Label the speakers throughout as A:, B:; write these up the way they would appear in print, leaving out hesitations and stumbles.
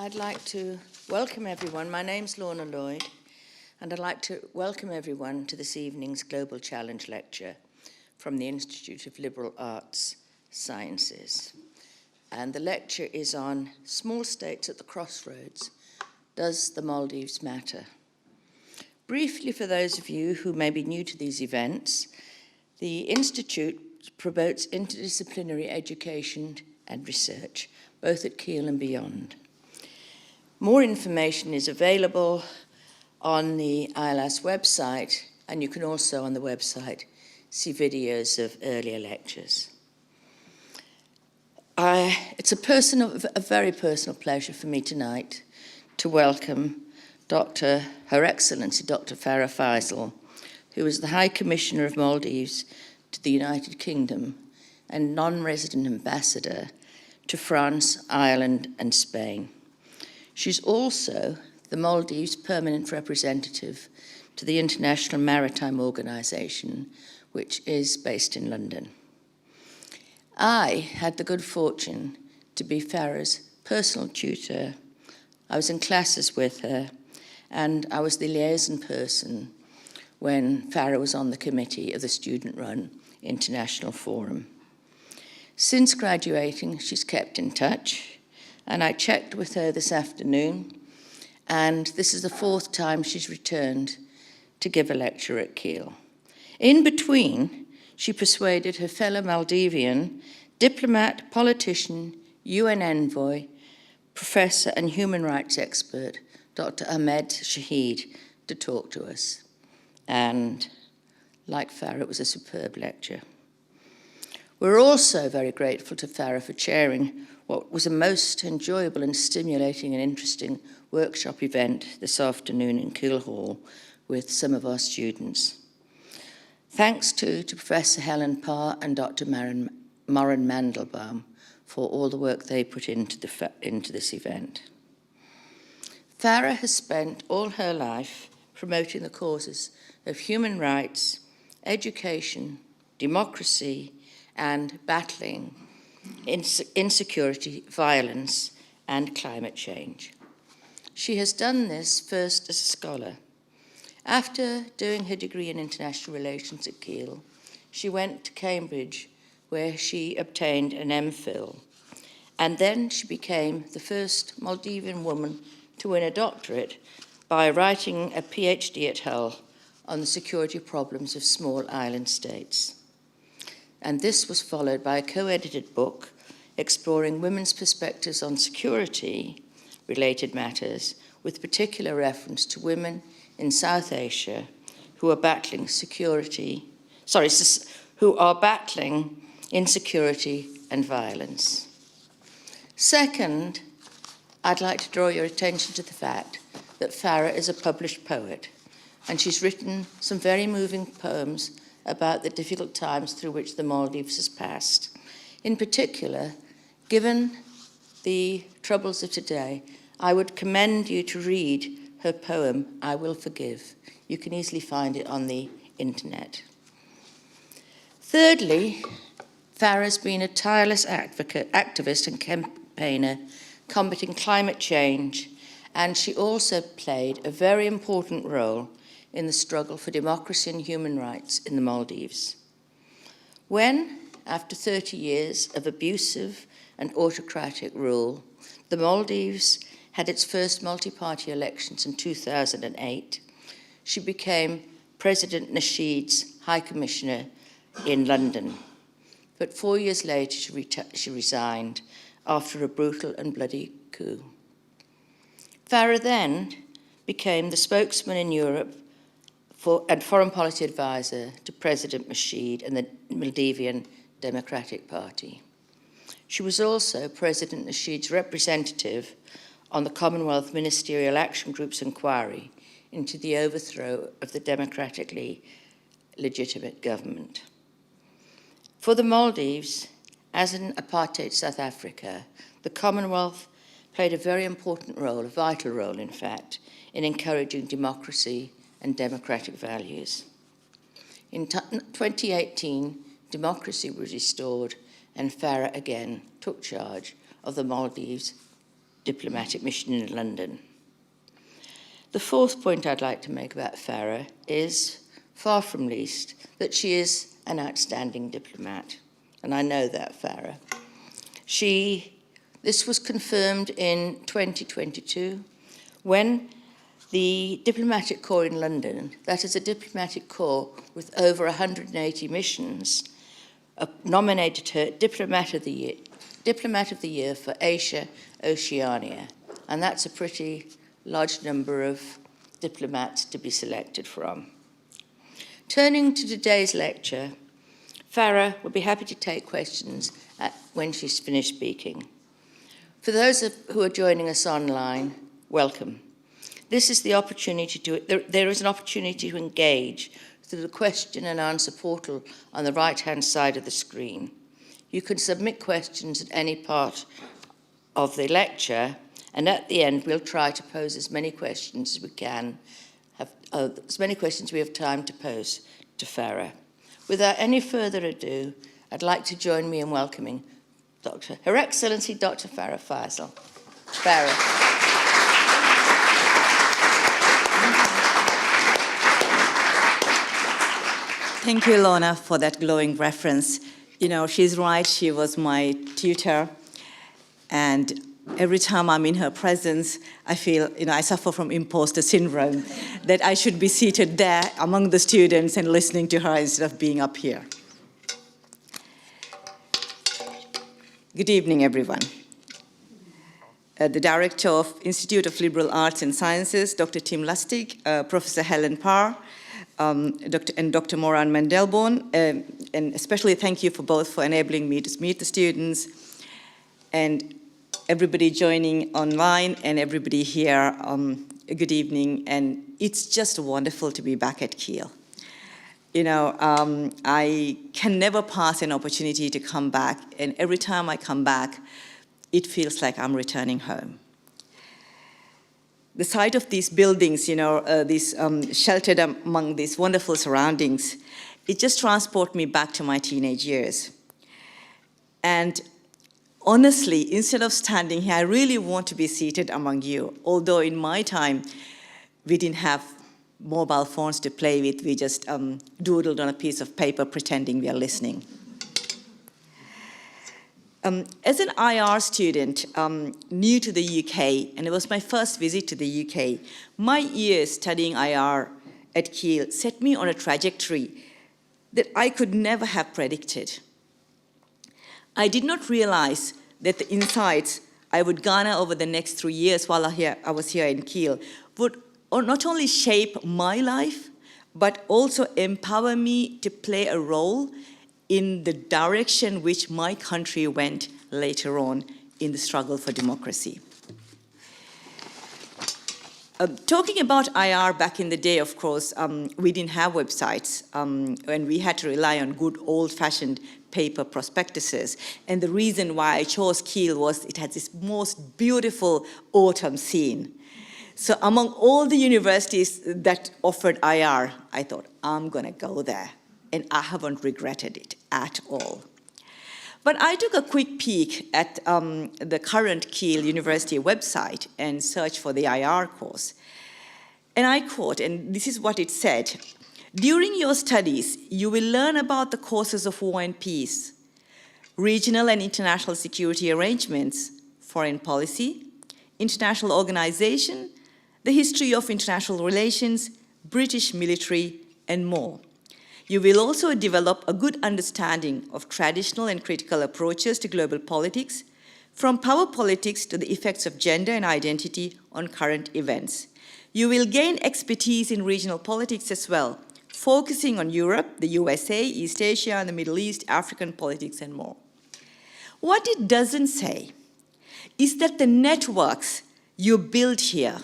A: I'd like to welcome everyone. My name's Lorna Lloyd, and I'd like to welcome everyone to this evening's Global Challenge lecture from the Institute of Liberal Arts Sciences. And the lecture is on Small States at the Crossroads. Does the Maldives matter? Briefly, for those of you who may be new to these events, the Institute promotes interdisciplinary education and research, both at Kiel and beyond. More information is available on the ILAS website, and you can also on the website see videos of earlier lectures. It's a very personal pleasure for me tonight to welcome Her Excellency Dr. Farah Faizal, who is the High Commissioner of Maldives to the United Kingdom and non-resident ambassador to France, Ireland, and Spain. She's also the Maldives permanent representative to the International Maritime Organization, which is based in London. I had the good fortune to be Farah's personal tutor. I was in classes with her, and I was the liaison person when Farah was on the committee of the student-run International Forum. Since graduating, she's kept in touch, and I checked with her this afternoon, and this is the fourth time she's returned to give a lecture at Kiel. In between, she persuaded her fellow Maldivian diplomat, politician, UN envoy, professor and human rights expert, Dr. Ahmed Shahid, to talk to us. And like Farah, it was a superb lecture. We're also very grateful to Farah for chairing what was a most enjoyable and stimulating and interesting workshop event this afternoon in Kiel Hall with some of our students. Thanks to Professor Helen Parr and Dr. Maren Mandelbaum for all the work they put into this event. Farah has spent all her life promoting the causes of human rights, education, democracy, and battling insecurity, violence, and climate change. She has done this first as a scholar. After doing her degree in international relations at Kiel, she went to Cambridge, where she obtained an MPhil, and then she became the first Maldivian woman to win a doctorate by writing a PhD at Hull on the security problems of small island states. And this was followed by a co-edited book exploring women's perspectives on security-related matters, with particular reference to women in South Asia who are battling insecurity and violence. Second, I'd like to draw your attention to the fact that Farah is a published poet, and she's written some very moving poems about the difficult times through which the Maldives has passed. In particular, given the troubles of today, I would commend you to read her poem, I Will Forgive. You can easily find it on the internet. Thirdly, Farah's been a tireless activist and campaigner combating climate change, and she also played a very important role in the struggle for democracy and human rights in the Maldives. When, after 30 years of abusive and autocratic rule, the Maldives had its first multi-party elections in 2008, she became President Nasheed's High Commissioner in London. But 4 years later, she resigned after a brutal and bloody coup. Farah then became the spokesman in Europe and foreign policy advisor to President Nasheed and the Maldivian Democratic Party. She was also President Nasheed's representative on the Commonwealth Ministerial Action Group's inquiry into the overthrow of the democratically legitimate government. For the Maldives, as in apartheid South Africa, the Commonwealth played a very important role, a vital role, in fact, in encouraging democracy and democratic values. In 2018, democracy was restored, and Farah again took charge of the Maldives diplomatic mission in London. The fourth point I'd like to make about Farah is, far from least, that she is an outstanding diplomat. And I know that, Farah. This was confirmed in 2022 when the diplomatic corps in London, that is a diplomatic corps with over 180 missions, nominated her Diplomat of the Year for Asia Oceania. And that's a pretty large number of diplomats to be selected from. Turning to today's lecture, Farah will be happy to take questions when she's finished speaking. For those who are joining us online, welcome. This is the opportunity there is an opportunity to engage through the question and answer portal on the right-hand side of the screen. You can submit questions at any part of the lecture, and at the end, we'll try to pose as many questions as we can, as many questions we have time to pose to Farah. Without any further ado, I'd like to join me in welcoming Her Excellency Dr. Farah Faizal. Farah.
B: Thank you, Lorna, for that glowing reference. You know, she's right, she was my tutor, and every time I'm in her presence, I feel, I suffer from imposter syndrome, that I should be seated there among the students and listening to her instead of being up here. Good evening, everyone. The Director of Institute of Liberal Arts and Sciences, Dr. Tim Lustig, Professor Helen Parr, Dr. Moran Mandelborn, and especially thank you for enabling me to meet the students, and everybody joining online and everybody here, good evening, and it's just wonderful to be back at Kiel. I can never pass an opportunity to come back, and every time I come back, it feels like I'm returning home. The sight of these buildings, sheltered among these wonderful surroundings, it just transports me back to my teenage years. And honestly, instead of standing here, I really want to be seated among you. Although in my time, we didn't have mobile phones to play with. We just doodled on a piece of paper pretending we are listening. As an IR student, new to the UK, and it was my first visit to the UK, my years studying IR at Kiel set me on a trajectory that I could never have predicted. I did not realize that the insights I would garner over the next 3 years while I was here in Kiel would not only shape my life, but also empower me to play a role in the direction which my country went later on in the struggle for democracy. Talking about IR back in the day, of course, we didn't have websites, and we had to rely on good old-fashioned paper prospectuses. And the reason why I chose Kiel was it had this most beautiful autumn scene. So among all the universities that offered IR, I thought, I'm going to go there. And I haven't regretted it at all. But I took a quick peek at the current Kiel University website and searched for the IR course. And I quote, and this is what it said: during your studies, you will learn about the causes of war and peace, regional and international security arrangements, foreign policy, international organization, the history of international relations, British military, and more. You will also develop a good understanding of traditional and critical approaches to global politics, from power politics to the effects of gender and identity on current events. You will gain expertise in regional politics as well, focusing on Europe, the USA, East Asia, and the Middle East, African politics, and more. What it doesn't say is that the networks you build here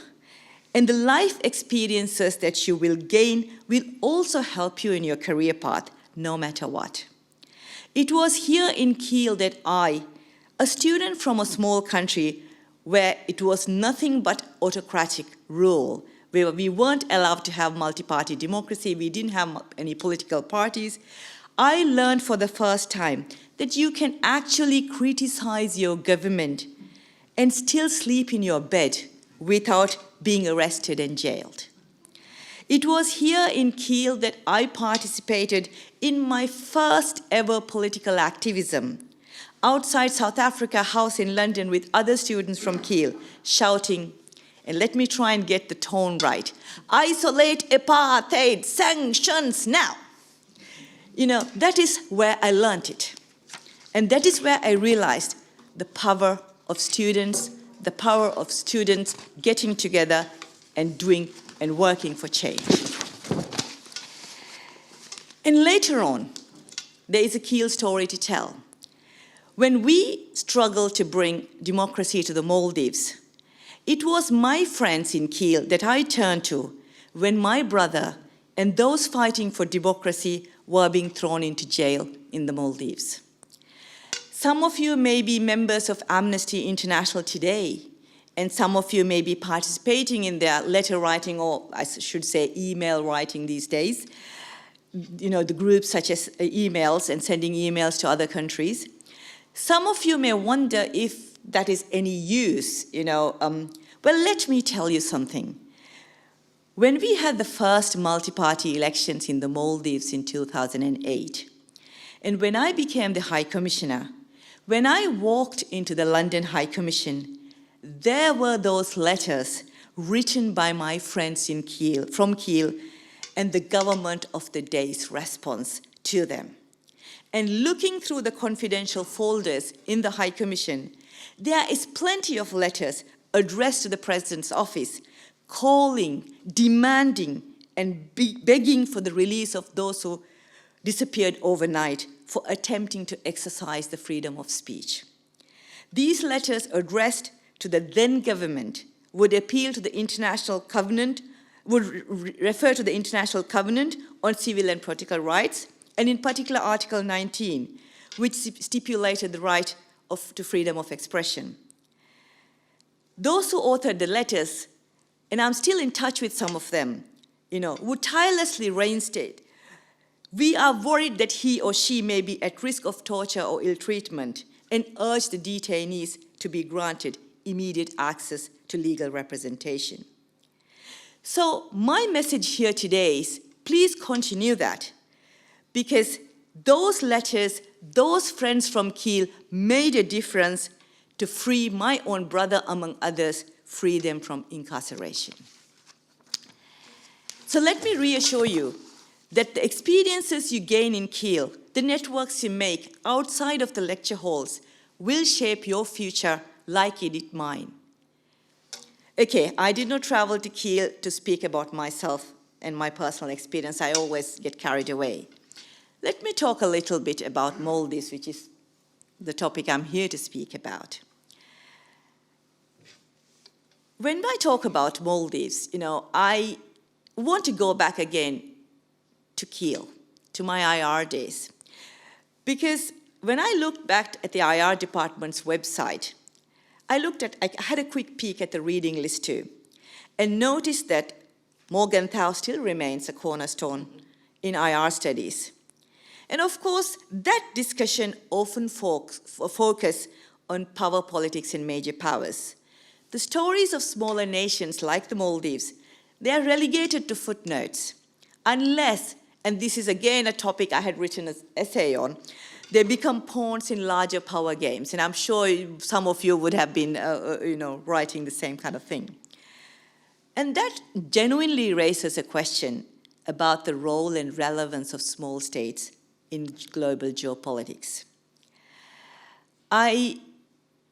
B: and the life experiences that you will gain will also help you in your career path, no matter what. It was here in Kiel that I, a student from a small country where it was nothing but autocratic rule, where we weren't allowed to have multi-party democracy, we didn't have any political parties, I learned for the first time that you can actually criticize your government and still sleep in your bed without being arrested and jailed. It was here in Kiel that I participated in my first ever political activism outside South Africa House in London with other students from Kiel, shouting, and let me try and get the tone right, "Isolate apartheid, sanctions now." You know, that is where I learned it. And that is where I realized the power of students getting together and doing and working for change. And later on, there is a Kiel story to tell. When we struggled to bring democracy to the Maldives, it was my friends in Kiel that I turned to when my brother and those fighting for democracy were being thrown into jail in the Maldives. Some of you may be members of Amnesty International today, and some of you may be participating in their letter writing, or I should say email writing these days. You know, the groups such as emails and sending emails to other countries. Some of you may wonder if that is any use, well, let me tell you something. When we had the first multi-party elections in the Maldives in 2008, and when I became the High Commissioner, when I walked into the London High Commission, there were those letters written by my friends from Kiel, and the government of the day's response to them. And looking through the confidential folders in the High Commission, there is plenty of letters addressed to the President's office, calling, demanding, and begging for the release of those who disappeared overnight for attempting to exercise the freedom of speech. These letters addressed to the then government would appeal to the International Covenant, would refer to the International Covenant on Civil and Political Rights, and in particular Article 19, which stipulated the right to freedom of expression. Those who authored the letters, and I'm still in touch with some of them, would tirelessly reinstate, "We are worried that he or she may be at risk of torture or ill treatment," and urge the detainees to be granted immediate access to legal representation. So my message here today is, please continue that, because those letters, those friends from Kiel made a difference to free my own brother, among others, free them from incarceration. So let me reassure you that the experiences you gain in Kiel, the networks you make outside of the lecture halls, will shape your future like it did mine. Okay, I did not travel to Kiel to speak about myself and my personal experience. I always get carried away. Let me talk a little bit about Maldives, which is the topic I'm here to speak about. When I talk about Maldives, I want to go back again to Kiel, to my IR days. Because when I looked back at the IR department's website, I had a quick peek at the reading list too, and noticed that Morgenthau still remains a cornerstone in IR studies. And of course, that discussion often focus on power politics and major powers. The stories of smaller nations like the Maldives, they are relegated to footnotes, unless, and this is again a topic I had written an essay on, they become pawns in larger power games. And I'm sure some of you would have been writing the same kind of thing. And that genuinely raises a question about the role and relevance of small states in global geopolitics.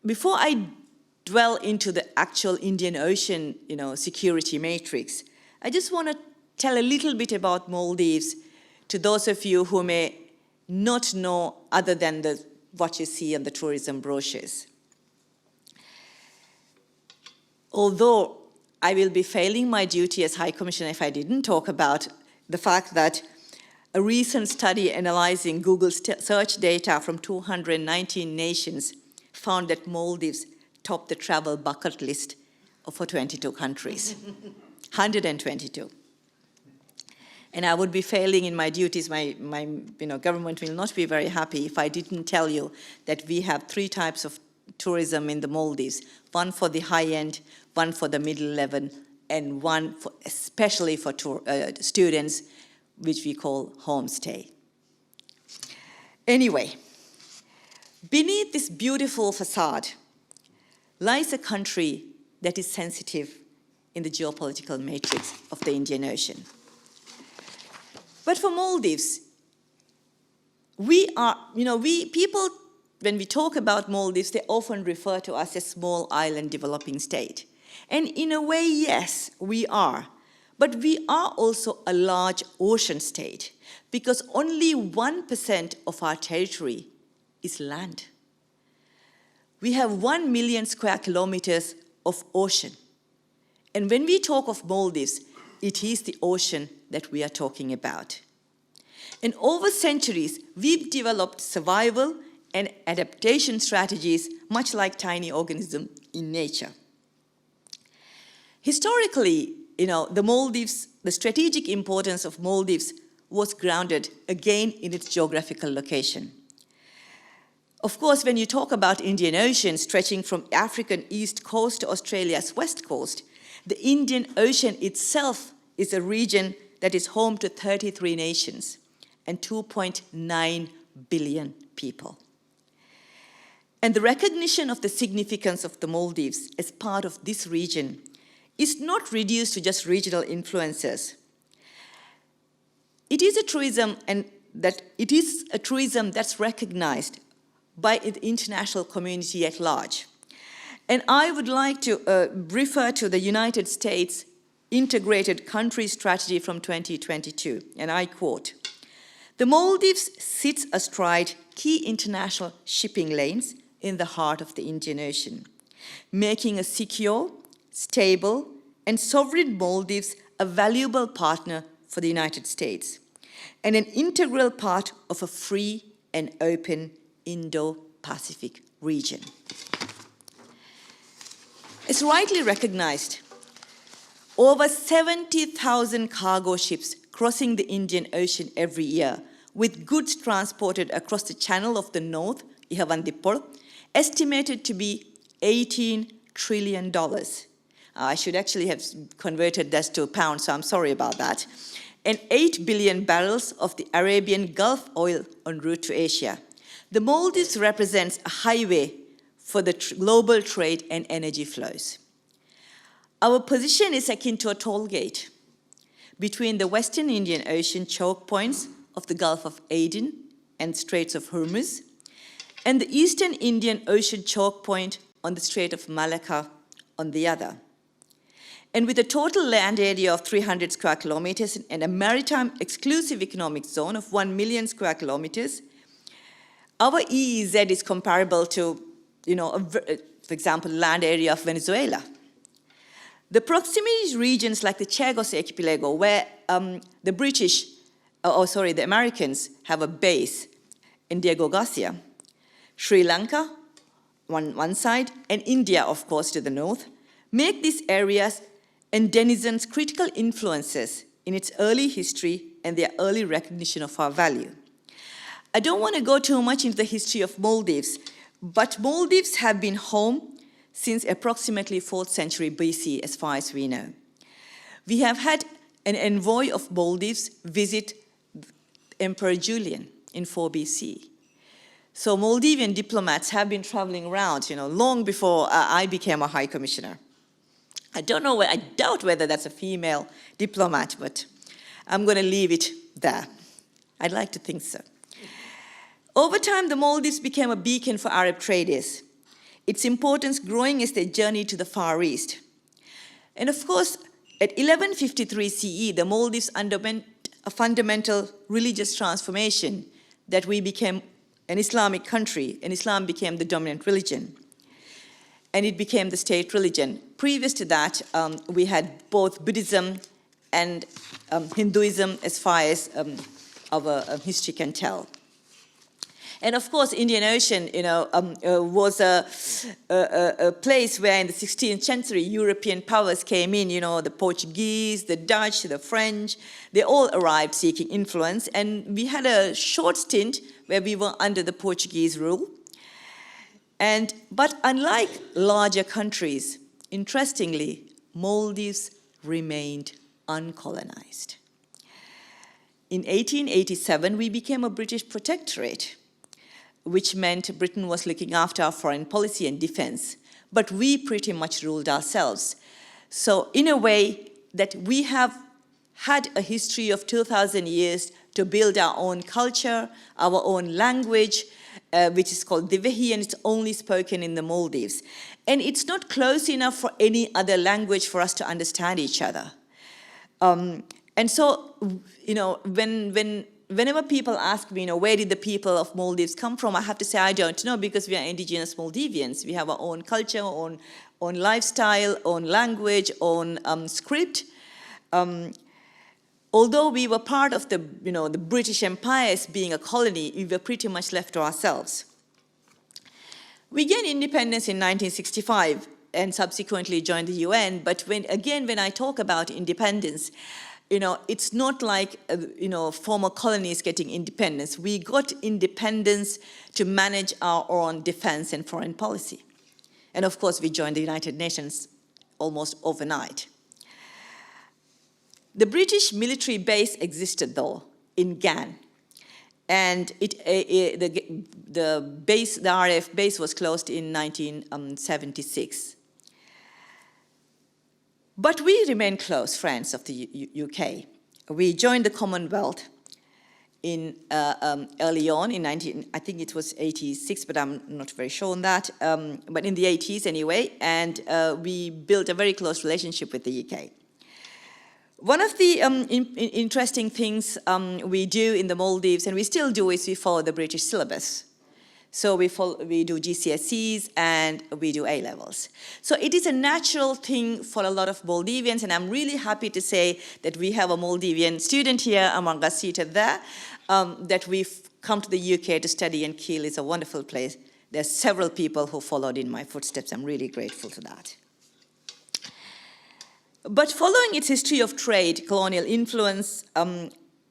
B: Before I dwell into the actual Indian Ocean security matrix, I just want to tell a little bit about Maldives to those of you who may not know other than what you see on the tourism brochures. Although I will be failing my duty as High Commissioner if I didn't talk about the fact that a recent study analyzing Google's search data from 219 nations found that Maldives topped the travel bucket list for 22 countries, 122. And I would be failing in my duties. My government will not be very happy if I didn't tell you that we have 3 types of tourism in the Maldives, one for the high end, one for the middle level, and one for, especially for students, which we call homestay. Anyway, beneath this beautiful facade lies a country that is sensitive in the geopolitical matrix of the Indian Ocean. But for Maldives, people, when we talk about Maldives, they often refer to us as small island developing state. And in a way, yes, we are. But we are also a large ocean state because only 1% of our territory is land. We have 1 million square kilometers of ocean. And when we talk of Maldives, it is the ocean that we are talking about. And over centuries, we've developed survival and adaptation strategies, much like tiny organisms in nature. Historically, the Maldives, the strategic importance of Maldives was grounded again in its geographical location. Of course, when you talk about Indian Ocean stretching from African east coast to Australia's west coast, the Indian Ocean itself is a region that is home to 33 nations and 2.9 billion people. And the recognition of the significance of the Maldives as part of this region is not reduced to just regional influences. It is a tourism that's recognized by the international community at large. And I would like to refer to the United States Integrated Country Strategy from 2022, and I quote, "The Maldives sits astride key international shipping lanes in the heart of the Indian Ocean, making a secure, stable, and sovereign Maldives a valuable partner for the United States, and an integral part of a free and open Indo-Pacific region." As rightly recognized, over 70,000 cargo ships crossing the Indian Ocean every year, with goods transported across the Channel of the North, Ihavandipur, estimated to be $18 trillion. I should actually have converted that to pounds, so I'm sorry about that. And 8 billion barrels of the Arabian Gulf oil en route to Asia. The Maldives represents a highway for the global trade and energy flows. Our position is akin to a toll gate between the Western Indian Ocean choke points of the Gulf of Aden and Straits of Hormuz, and the Eastern Indian Ocean choke point on the Strait of Malacca on the other. And with a total land area of 300 square kilometers and a maritime exclusive economic zone of 1 million square kilometers, our EEZ is comparable to, for example, land area of Venezuela. The proximity regions like the Chagos Archipelago, where the Americans have a base in Diego Garcia, Sri Lanka, one side, and India, of course, to the north, make these areas and denizens critical influences in its early history and their early recognition of our value. I don't want to go too much into the history of Maldives, but Maldives have been home since approximately 4th century BC, as far as we know. We have had an envoy of Maldives visit Emperor Julian in 4 BC. So Maldivian diplomats have been traveling around, long before I became a high commissioner. I doubt whether that's a female diplomat, but I'm going to leave it there. I'd like to think so. Over time, the Maldives became a beacon for Arab traders, its importance growing as they journeyed to the Far East. And of course, at 1153 CE, the Maldives underwent a fundamental religious transformation that we became an Islamic country, and Islam became the dominant religion. And it became the state religion. Previous to that, we had both Buddhism and Hinduism as far as our history can tell. And of course, Indian Ocean, was a place where in the 16th century, European powers came in, the Portuguese, the Dutch, the French, they all arrived seeking influence. And we had a short stint where we were under the Portuguese rule. But unlike larger countries, interestingly, Maldives remained uncolonized. In 1887, we became a British protectorate, which meant Britain was looking after our foreign policy and defense, but we pretty much ruled ourselves. So in a way that we have had a history of 2,000 years to build our own culture, our own language, which is called Divehi, and it's only spoken in the Maldives. And it's not close enough for any other language for us to understand each other. And so, you know, whenever people ask me, you know, where did the people of Maldives come from, I have to say I don't know, because we are indigenous Maldivians. We have our own culture, own lifestyle, own language, own script. Although we were part of the, you know, the British Empire as being a colony, we were pretty much left to ourselves. We gained independence in 1965 and subsequently joined the UN. But when I talk about independence, you know, it's not like, you know, former colonies getting independence. We got independence to manage our own defense and foreign policy. And of course, we joined the United Nations almost overnight. The British military base existed, though, in Gan. And the RAF base was closed in 1976. But we remain close friends of the UK. We joined the Commonwealth in early on in I think it was 86, but I'm not very sure on that. But in the 80s anyway, and we built a very close relationship with the UK. One of the interesting things we do in the Maldives, and we still do, is we follow the British syllabus. So we do GCSEs and we do A-levels. So it is a natural thing for a lot of Maldivians, and I'm really happy to say that we have a Maldivian student here among us seated there, that we've come to the UK to study, and Kiel is a wonderful place. There's several people who followed in my footsteps. I'm really grateful to that. But following its history of trade, colonial influence,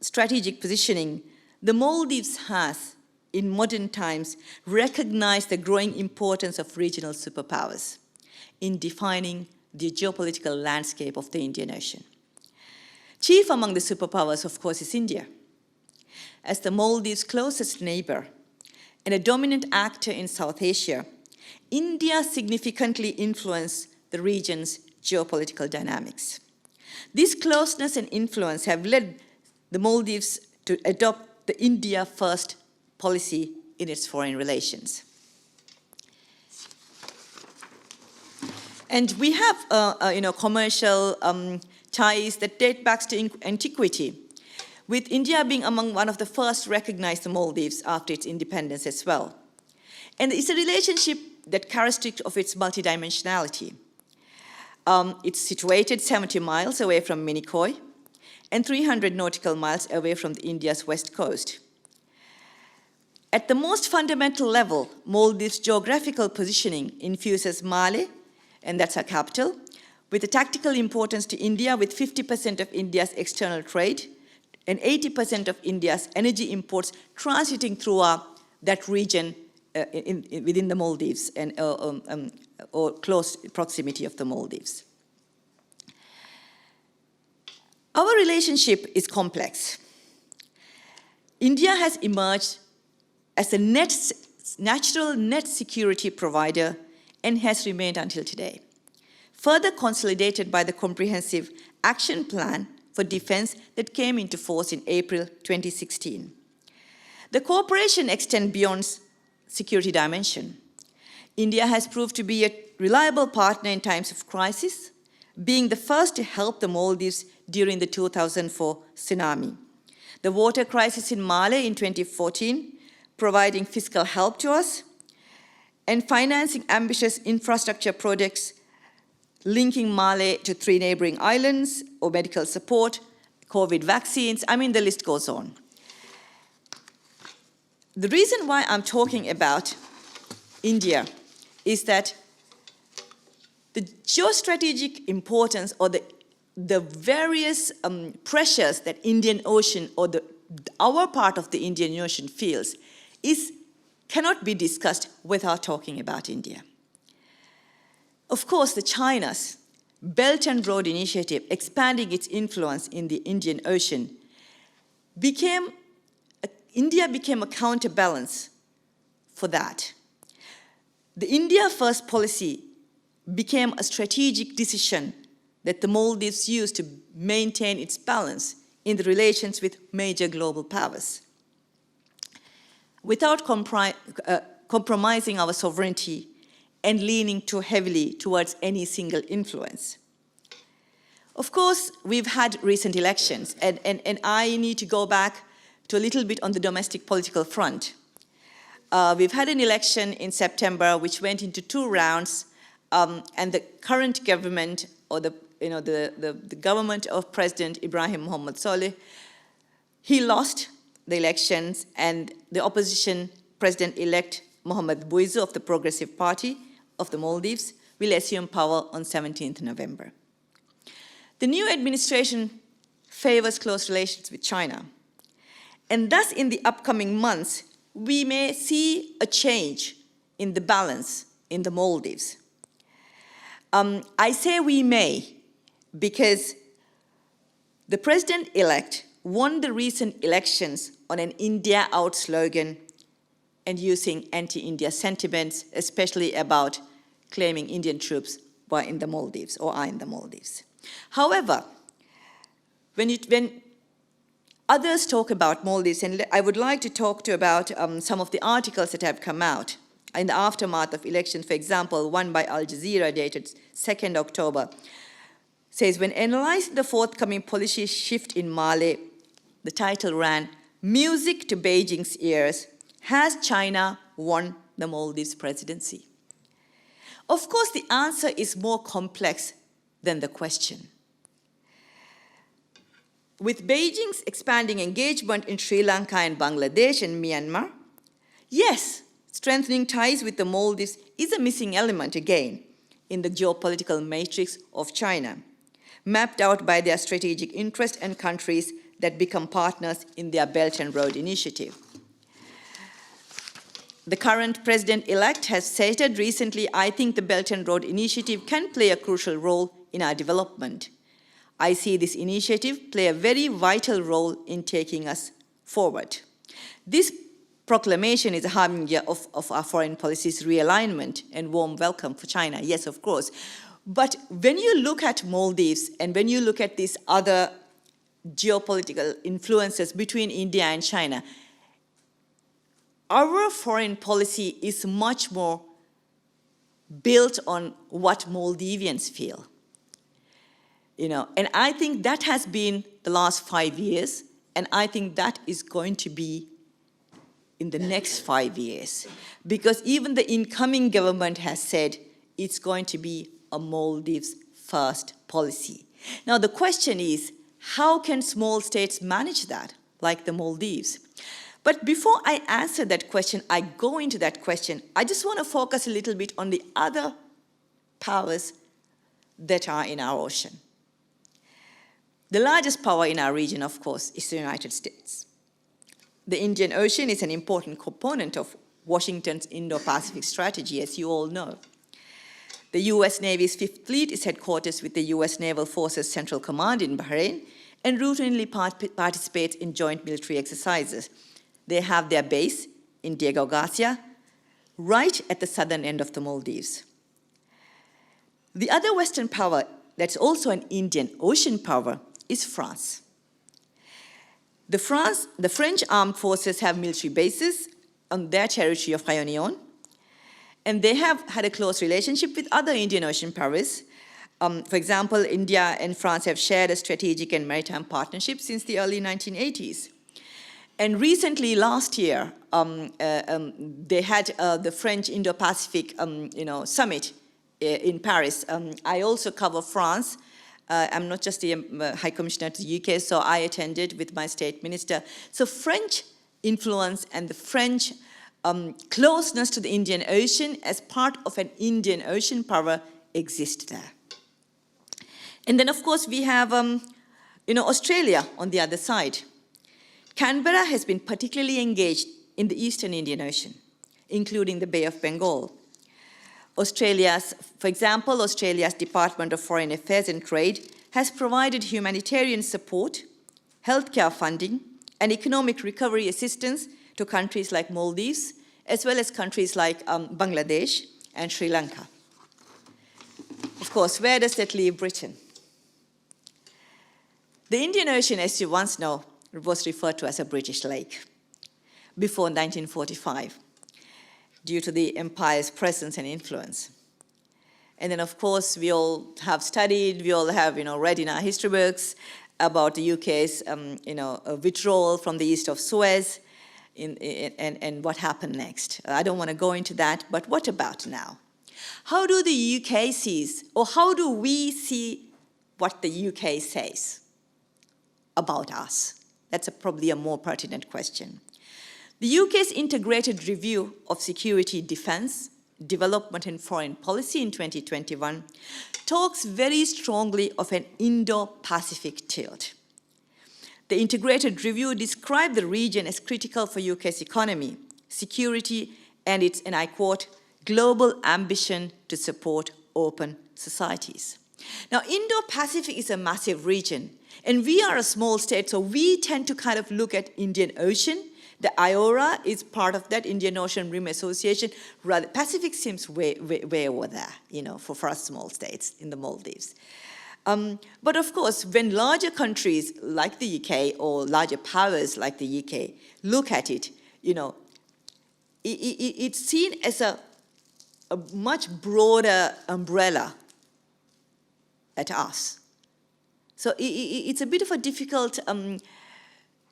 B: strategic positioning, the Maldives has, in modern times, recognized the growing importance of regional superpowers in defining the geopolitical landscape of the Indian Ocean. Chief among the superpowers, of course, is India. As the Maldives' closest neighbor and a dominant actor in South Asia, India significantly influenced the region's geopolitical dynamics. This closeness and influence have led the Maldives to adopt the India First policy in its foreign relations. And we have commercial ties that date back to antiquity, with India being among one of the first to recognize the Maldives after its independence as well. And it's a relationship that characteristic of its multidimensionality. It's situated 70 miles away from Minicoy and 300 nautical miles away from India's west coast. At the most fundamental level, Maldives' geographical positioning infuses Male, and that's our capital, with a tactical importance to India, with 50% of India's external trade and 80% of India's energy imports transiting through that region within the Maldives and or close proximity of the Maldives. Our relationship is complex. India has emerged as a natural net security provider and has remained until today, further consolidated by the comprehensive action plan for defense that came into force in April 2016. The cooperation extends beyond security dimension. India has proved to be a reliable partner in times of crisis, being the first to help the Maldives during the 2004 tsunami. The water crisis in Male in 2014, providing fiscal help to us, and financing ambitious infrastructure projects linking Male to 3 neighboring islands, or medical support, COVID vaccines, I mean, the list goes on. The reason why I'm talking about India is that the geostrategic importance, or the various pressures that Indian Ocean, or our part of the Indian Ocean feels, is cannot be discussed without talking about India. Of course, China's Belt and Road Initiative, expanding its influence in the Indian Ocean, India became a counterbalance for that. The India First policy became a strategic decision that the Maldives used to maintain its balance in the relations with major global powers, without compromising our sovereignty and leaning too heavily towards any single influence. Of course, we've had recent elections, and I need to go back to a little bit on the domestic political front. We've had an election in September which went into 2 rounds, and the current government, or the government of President Ibrahim Mohammed Solih, he lost the elections, and the opposition president-elect Mohamed Bouizo of the Progressive Party of the Maldives will assume power on 17th November. The new administration favors close relations with China, and thus in the upcoming months, we may see a change in the balance in the Maldives. I say we may because the president-elect won the recent elections on an India out slogan and using anti-India sentiments, especially about claiming Indian troops were in the Maldives or are in the Maldives. However, when others talk about Maldives, and I would like to talk about some of the articles that have come out in the aftermath of elections. For example, one by Al Jazeera dated 2nd October says, when analyzing the forthcoming policy shift in Mali, the title ran, "Music to Beijing's Ears, Has China Won the Maldives Presidency?" Of course, the answer is more complex than the question. With Beijing's expanding engagement in Sri Lanka and Bangladesh and Myanmar, yes, strengthening ties with the Maldives is a missing element again in the geopolitical matrix of China, mapped out by their strategic interests and countries that become partners in their Belt and Road Initiative. The current president-elect has stated recently, "I think the Belt and Road Initiative can play a crucial role in our development. I see this initiative play a very vital role in taking us forward." This proclamation is a harbinger of our foreign policy's realignment and warm welcome for China, yes, of course. But when you look at Maldives and when you look at these other geopolitical influences between India and China, our foreign policy is much more built on what Maldivians feel. And I think that has been the last 5 years, and I think that is going to be in the next 5 years, because even the incoming government has said it's going to be a Maldives first policy. Now the question is, how can small states manage that, like the Maldives? But before I answer that question, I go into that question, I just want to focus a little bit on the other powers that are in our ocean. The largest power in our region, of course, is the United States. The Indian Ocean is an important component of Washington's Indo-Pacific strategy, as you all know. The US Navy's Fifth Fleet is headquartered with the US Naval Forces Central Command in Bahrain and routinely participates in joint military exercises. They have their base in Diego Garcia, right at the southern end of the Maldives. The other Western power that's also an Indian Ocean power is France. The French armed forces have military bases on their territory of Réunion, and they have had a close relationship with other Indian Ocean powers. For example, India and France have shared a strategic and maritime partnership since the early 1980s. And recently, last year, they had the French Indo-Pacific summit in Paris. I also cover France. I'm not just the High Commissioner to the UK, so I attended with my state minister. So French influence and the French closeness to the Indian Ocean as part of an Indian Ocean power exist there. And then, of course, we have Australia on the other side. Canberra has been particularly engaged in the Eastern Indian Ocean. including the Bay of Bengal. For example, Australia's Department of Foreign Affairs and Trade has provided humanitarian support, healthcare funding, and economic recovery assistance to countries like Maldives, as well as countries like Bangladesh and Sri Lanka. Of course, where does that leave Britain? The Indian Ocean, as you once know, was referred to as a British lake before 1945 due to the empire's presence and influence. And then, of course, we all have studied, we all have read in our history books about the UK's withdrawal from the east of Suez and what happened next. I don't want to go into that, but what about now? How do the UK sees, or how do we see what the UK says about us? That's probably a more pertinent question. The UK's integrated review of security, defense, development and foreign policy in 2021 talks very strongly of an Indo-Pacific tilt. The integrated review described the region as critical for UK's economy, security, and its, and I quote, global ambition to support open societies. Now, Indo-Pacific is a massive region, and we are a small state, so we tend to kind of look at Indian Ocean. The IORA is part of that, Indian Ocean Rim Association. Rather, Pacific seems way over there, for us small states in the Maldives. But of course, when larger countries like the UK or larger powers like the UK look at it, it's seen as a much broader umbrella at us. So it's a bit of a difficult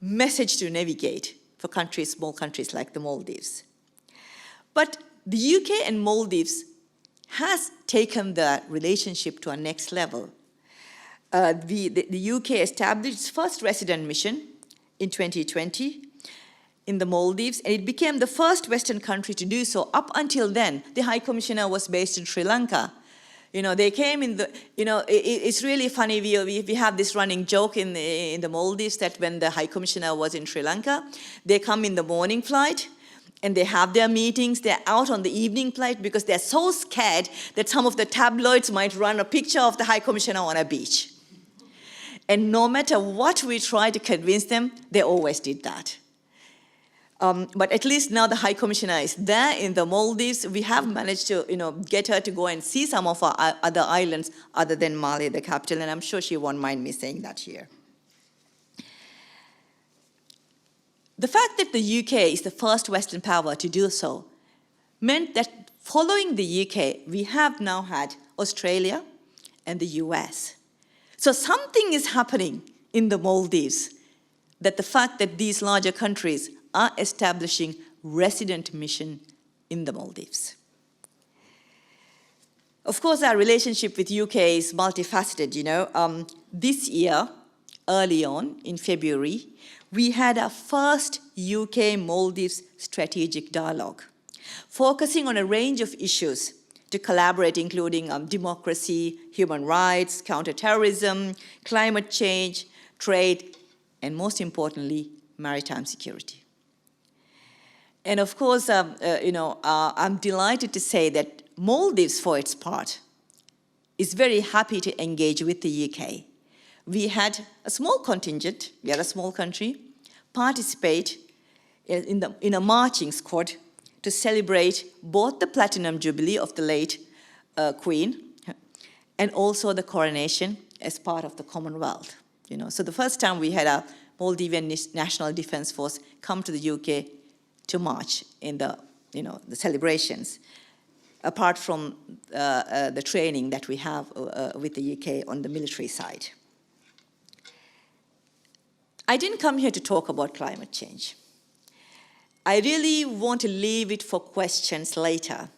B: message to navigate for small countries like the Maldives. But the UK and Maldives has taken the relationship to a next level. The UK established its first resident mission in 2020 in the Maldives, and it became the first Western country to do so. Up until then, the High Commissioner was based in Sri Lanka. They came in it's really funny, we have this running joke in the Maldives that when the High Commissioner was in Sri Lanka, they come in the morning flight and they have their meetings, they're out on the evening flight because they're so scared that some of the tabloids might run a picture of the High Commissioner on a beach. And no matter what we try to convince them, they always did that. But at least now the High Commissioner is there in the Maldives. We have managed to, get her to go and see some of our other islands other than Male, the capital, and I'm sure she won't mind me saying that here. The fact that the UK is the first Western power to do so meant that following the UK, we have now had Australia and the US. So something is happening in the Maldives, that the fact that these larger countries are establishing resident mission in the Maldives. Of course, our relationship with UK is multifaceted, This year, early on, in February, we had our first UK-Maldives strategic dialogue, focusing on a range of issues to collaborate, including democracy, human rights, counterterrorism, climate change, trade, and most importantly, maritime security. And of course, I'm delighted to say that Maldives, for its part, is very happy to engage with the UK. We had a small contingent, we are a small country, participate in a marching squad to celebrate both the Platinum Jubilee of the late Queen and also the coronation as part of the Commonwealth. So the first time we had a Maldivian National Defence Force come to the UK to march in the celebrations, apart from the training that we have with the UK on the military side. I didn't come here to talk about climate change. I really want to leave it for questions later.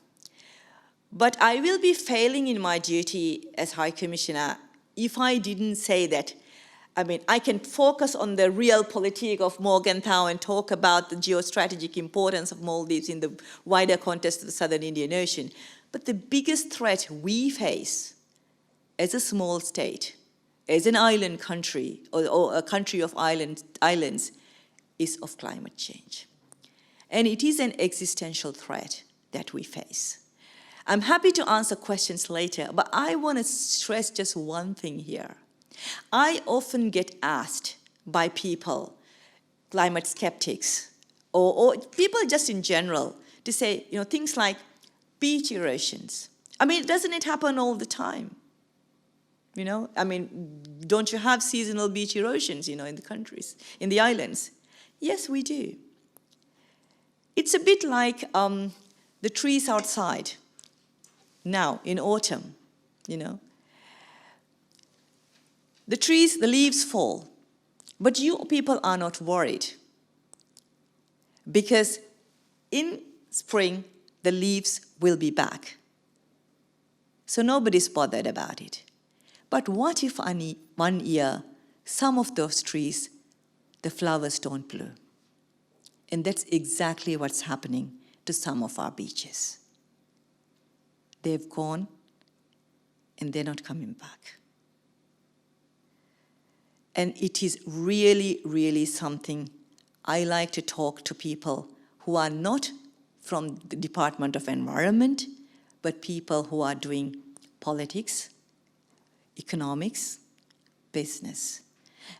B: But I will be failing in my duty as High Commissioner if I didn't say that I can focus on the realpolitik of Morgenthau and talk about the geostrategic importance of Maldives in the wider context of the Southern Indian Ocean. But the biggest threat we face as a small state, as an island country, or a country of islands, is of climate change. And it is an existential threat that we face. I'm happy to answer questions later, but I want to stress just one thing here. I often get asked by people, climate skeptics, or people just in general, to say, things like beach erosions. I mean, doesn't it happen all the time? Don't you have seasonal beach erosions, in the countries, in the islands? Yes, we do. It's a bit like the trees outside now in autumn, The trees, the leaves fall, but you people are not worried because in spring, the leaves will be back. So nobody's bothered about it. But what if one year, some of those trees, the flowers don't bloom? And that's exactly what's happening to some of our beaches. They've gone, and they're not coming back. And it is really, really something I like to talk to people who are not from the Department of Environment, but people who are doing politics, economics, business.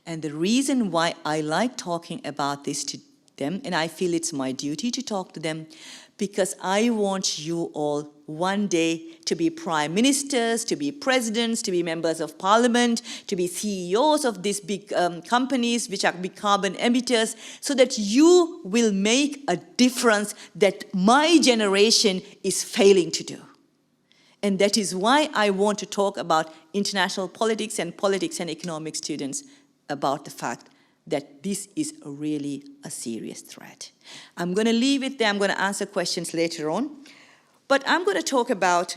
B: And the reason why I like talking about this to them, and I feel it's my duty to talk to them, because I want you all one day to be prime ministers, to be presidents, to be members of parliament, to be CEOs of these big companies which are big carbon emitters, so that you will make a difference that my generation is failing to do. And that is why I want to talk about international politics and economic students about the fact that this is really a serious threat. I'm going to leave it there. I'm going to answer questions later on. But I'm going to talk about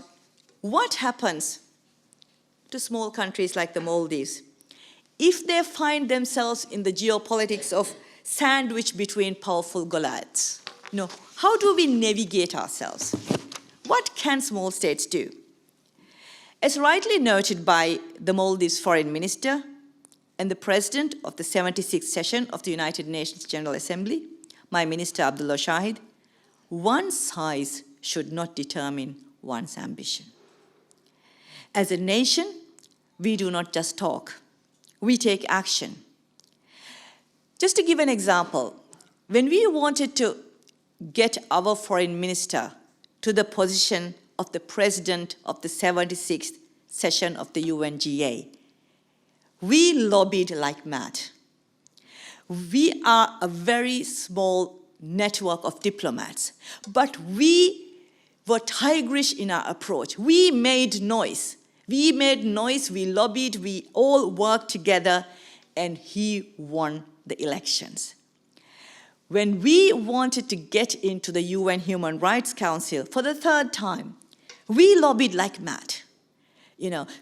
B: what happens to small countries like the Maldives if they find themselves in the geopolitics of sandwich between powerful Goliaths. How do we navigate ourselves? What can small states do? As rightly noted by the Maldives foreign minister and the president of the 76th session of the United Nations General Assembly, my minister Abdullah Shahid, one size should not determine one's ambition. As a nation, we do not just talk, we take action. Just to give an example, when we wanted to get our foreign minister to the position of the president of the 76th session of the UNGA, we lobbied like mad. We are a very small network of diplomats, but we were tigerish in our approach. We made noise. We lobbied, we all worked together, and he won the elections. When we wanted to get into the UN Human Rights Council for the third time, we lobbied like mad.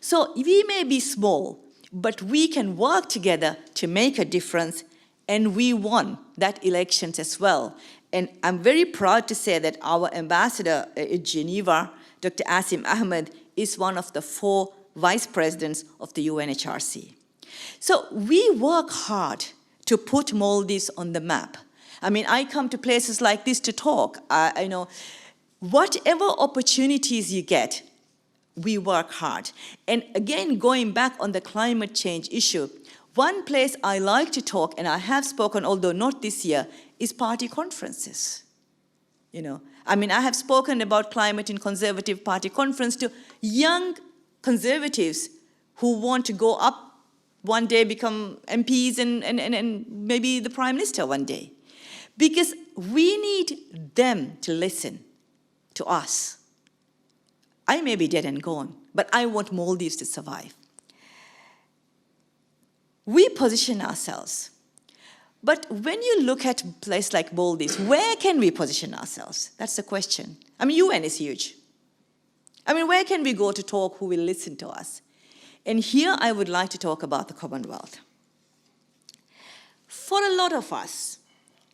B: So we may be small, but we can work together to make a difference, and we won that elections as well. And I'm very proud to say that our ambassador in Geneva, Dr. Asim Ahmed, is one of the 4 vice presidents of the UNHRC. So we work hard to put Maldives on the map. I come to places like this to talk. I know whatever opportunities you get, we work hard. And again, going back on the climate change issue, one place I like to talk, and I have spoken, although not this year, is party conferences. I have spoken about climate in Conservative Party conference to young conservatives who want to go up one day, become MPs and maybe the Prime Minister one day. Because we need them to listen to us. I may be dead and gone, but I want Maldives to survive. We position ourselves. But when you look at a place like Maldives, where can we position ourselves? That's the question. UN is huge. Where can we go to talk? Who will listen to us? And here I would like to talk about the Commonwealth. For a lot of us,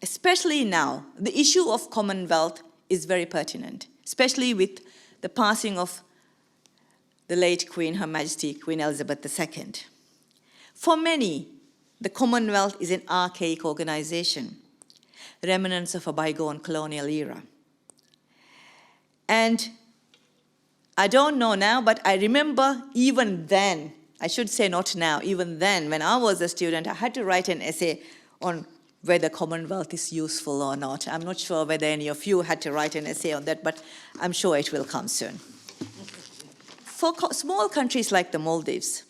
B: especially now, the issue of Commonwealth is very pertinent, especially with the passing of the late Queen, Her Majesty Queen Elizabeth II. For many, the Commonwealth is an archaic organization. remnants of a bygone colonial era. And I don't know now, but I remember even then, I should say not now, even then, when I was a student, I had to write an essay on whether Commonwealth is useful or not. I'm not sure whether any of you had to write an essay on that, but I'm sure it will come soon. For small countries like the Maldives,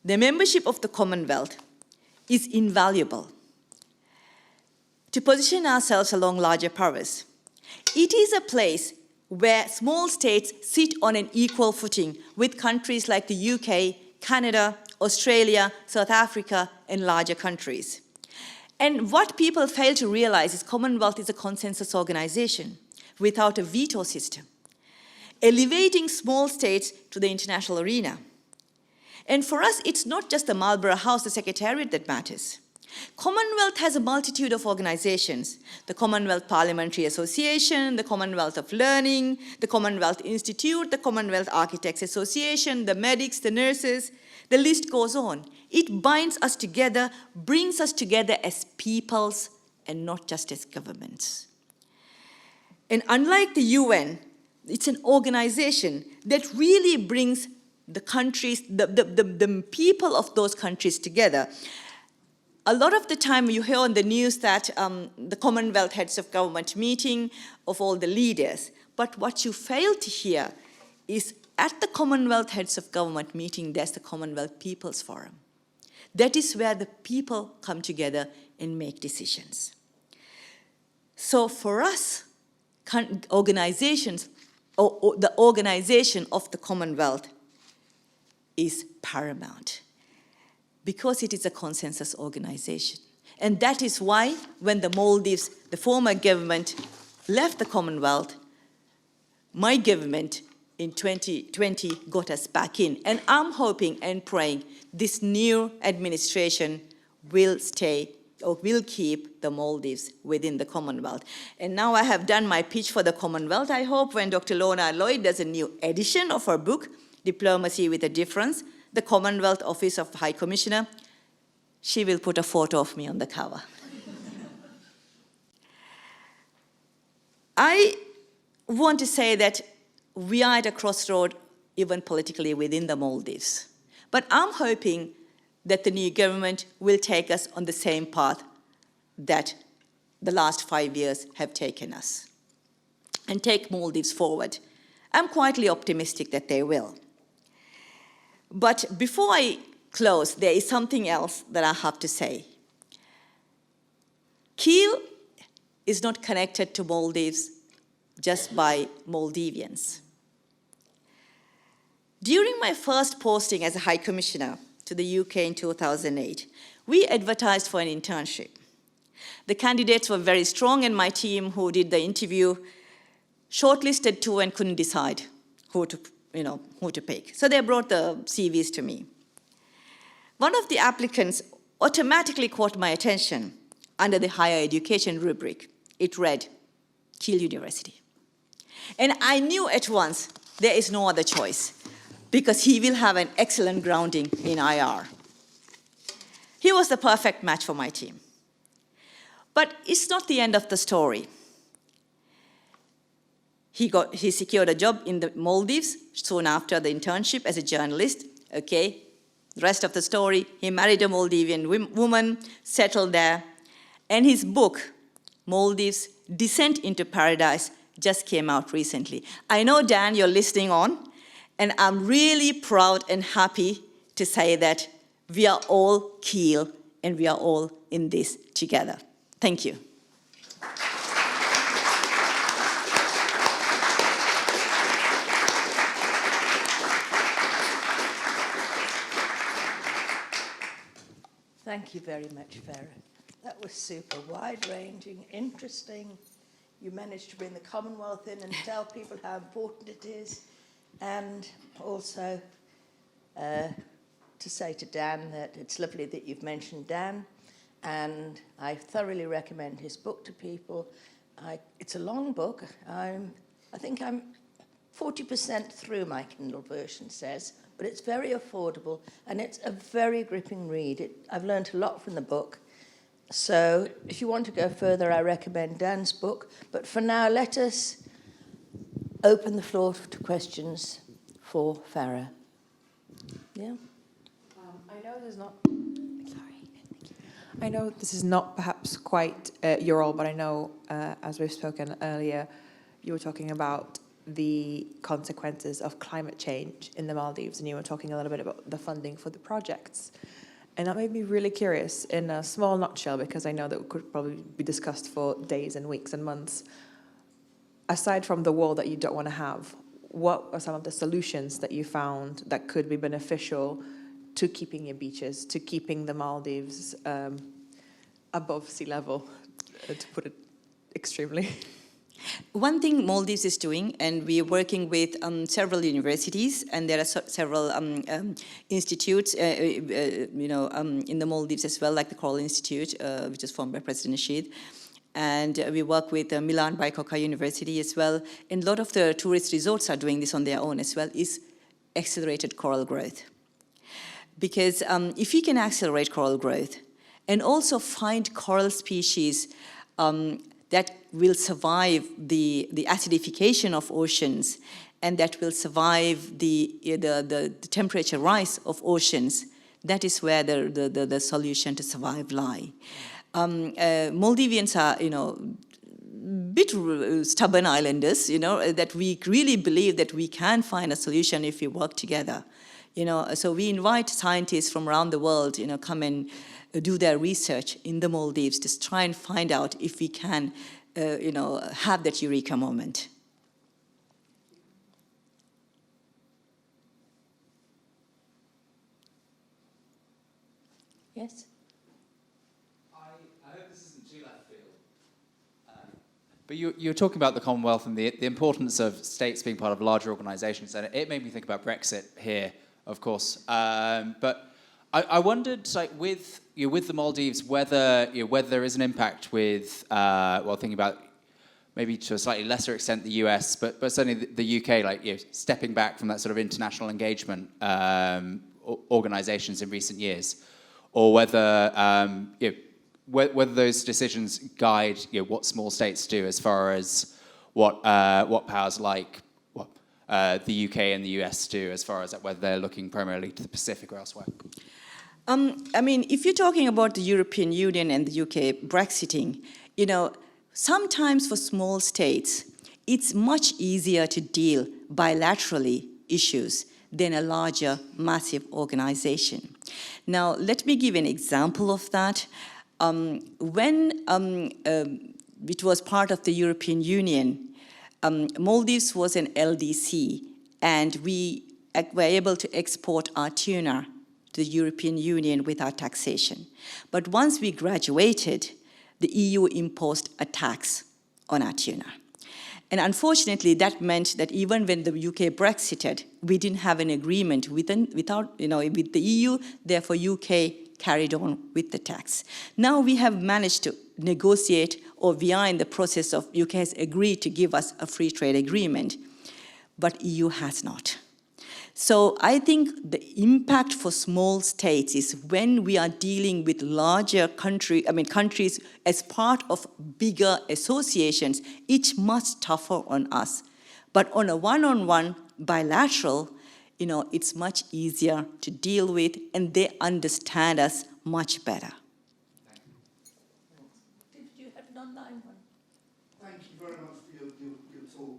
B: the membership of the Commonwealth is invaluable to position ourselves along larger powers. It is a place where small states sit on an equal footing with countries like the UK, Canada, Australia, South Africa, and larger countries. And what people fail to realize is Commonwealth is a consensus organization without a veto system, elevating small states to the international arena. And for us, it's not just the Marlborough House, the Secretariat, that matters. Commonwealth has a multitude of organizations: the Commonwealth Parliamentary Association, the Commonwealth of Learning, the Commonwealth Institute, the Commonwealth Architects Association, the medics, the nurses, the list goes on. It binds us together, brings us together as peoples and not just as governments. And unlike the UN, it's an organization that really brings the countries, the people of those countries together. A lot of the time you hear on the news that the Commonwealth heads of government meeting of all the leaders, but what you fail to hear is at the Commonwealth heads of government meeting, there's the Commonwealth People's Forum. That is where the people come together and make decisions. So for us, organizations, or the organization of the Commonwealth is paramount, because it is a consensus organization. And that is why when the Maldives, the former government, left the Commonwealth, my government in 2020 got us back in. And I'm hoping and praying this new administration will stay or will keep the Maldives within the Commonwealth. And now I have done my pitch for the Commonwealth. I hope when Dr. Lorna Lloyd does a new edition of her book, Diplomacy with a Difference, the Commonwealth Office of High Commissioner, she will put a photo of me on the cover. I want to say that we are at a crossroad, even politically, within the Maldives. But I'm hoping that the new government will take us on the same path that the last 5 years have taken us and take Maldives forward. I'm quietly optimistic that they will. But before I close, there is something else that I have to say. Keel is not connected to Maldives just by Maldivians. During my first posting as a High Commissioner to the UK in 2008, we advertised for an internship. The candidates were very strong, and my team who did the interview shortlisted two and couldn't decide who to pick. So they brought the CVs to me. One of the applicants automatically caught my attention under the higher education rubric. It read, Keel University. And I knew at once there is no other choice, because he will have an excellent grounding in IR. He was the perfect match for my team. But it's not the end of the story. He secured a job in the Maldives soon after the internship as a journalist. Okay, the rest of the story, he married a Maldivian woman, settled there, and his book, Maldives, Descent into Paradise, just came out recently. I know, Dan, you're listening on, and I'm really proud and happy to say that we are all Keel and we are all in this together. Thank you.
A: Thank you very much, Farah. That was super wide-ranging, interesting. You managed to bring the Commonwealth in and tell people how important it is. And also to say to Dan that it's lovely that you've mentioned Dan, and I thoroughly recommend his book to people. It's a long book. I think I'm 40% through, my Kindle version says, but it's very affordable and it's a very gripping read. I've learned a lot from the book, So if you want to go further, I recommend Dan's book. But for now, let us open the floor to questions for Farah. Yeah?
C: I know there's not... I know this is not perhaps quite your role, but I know, as we've spoken earlier, you were talking about the consequences of climate change in the Maldives, and you were talking a little bit about the funding for the projects. And that made me really curious in a small nutshell, because I know that it could probably be discussed for days and weeks and months. Aside from the wall that you don't want to have, what are some of the solutions that you found that could be beneficial to keeping your beaches, to keeping the Maldives above sea level, to put it extremely?
B: One thing Maldives is doing, and we are working with several universities, and there are several institutes, in the Maldives as well, like the Coral Institute, which is formed by President Nasheed. And we work with Milan Bikoka University as well. And a lot of the tourist resorts are doing this on their own as well, is accelerated coral growth. Because if we can accelerate coral growth and also find coral species that will survive the acidification of oceans and that will survive the temperature rise of oceans, that is where the solution to survive lie. Maldivians are, bit stubborn islanders, that we really believe that we can find a solution if we work together. So we invite scientists from around the world, come and do their research in the Maldives to try and find out if we can, have that eureka moment.
A: Yes?
D: I hope this isn't too left field. But you're talking about the Commonwealth and the importance of states being part of larger organisations, and it made me think about Brexit here, of course. But I wondered, like with the Maldives, whether there is an impact with thinking about maybe to a slightly lesser extent the US, but certainly the UK, stepping back from that sort of international engagement organisations in recent years, or whether whether those decisions guide what small states do as far as what powers like the UK and the US do as far as whether they're looking primarily to the Pacific or elsewhere.
B: If you're talking about the European Union and the UK Brexiting, sometimes for small states, it's much easier to deal bilaterally issues than a larger, massive organization. Now, let me give an example of that. When it was part of the European Union, Maldives was an LDC, and we were able to export our tuna to the European Union without taxation. But once we graduated, the EU imposed a tax on our tuna. And unfortunately, that meant that even when the UK Brexited, we didn't have an agreement with the EU, therefore UK carried on with the tax. Now we have managed to negotiate, or we are in the process of, UK has agreed to give us a free trade agreement, but EU has not. So I think the impact for small states is when we are dealing with larger countries as part of bigger associations, it's much tougher on us. But on a one-on-one bilateral, it's much easier to deal with, and they understand us much better.
A: Did you have an online one?
E: Thank you very much for your talk,